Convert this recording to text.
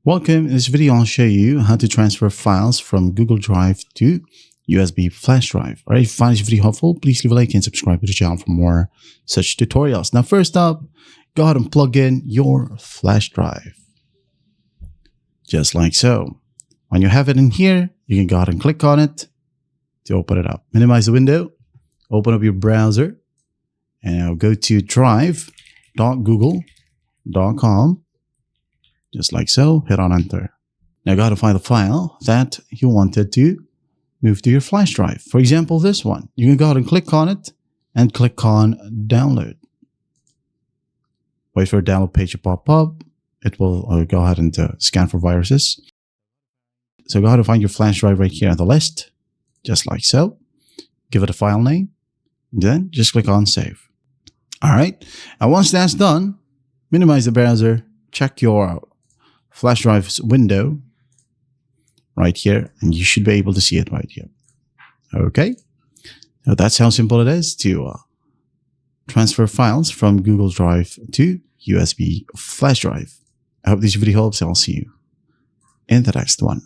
Welcome. In this video, I'll show you how to transfer files from Google Drive to USB flash drive. All right, if you find this video helpful, please leave a like and subscribe to the channel for more such tutorials. Now, first up, go ahead and plug in your flash drive. Just like so. When you have it in here, you can go ahead and click on it to open it up. Minimize the window, open up your browser, and now go to drive.google.com. Just like so, hit on enter. Now go ahead and find the file that you wanted to move to your flash drive. For example, this one. You can go ahead and click on it and click on download. Wait for a download page to pop up. It will go ahead and scan for viruses. So go ahead and find your flash drive right here on the list. Just like so. Give it a file name. Then just click on save. All right. And once that's done, minimize the browser. Check your flash drive's window right here, and you should be able to see it right here. Okay, now that's how simple it is to transfer files from Google Drive to USB flash drive. I hope this video helps. I'll see you in the next one.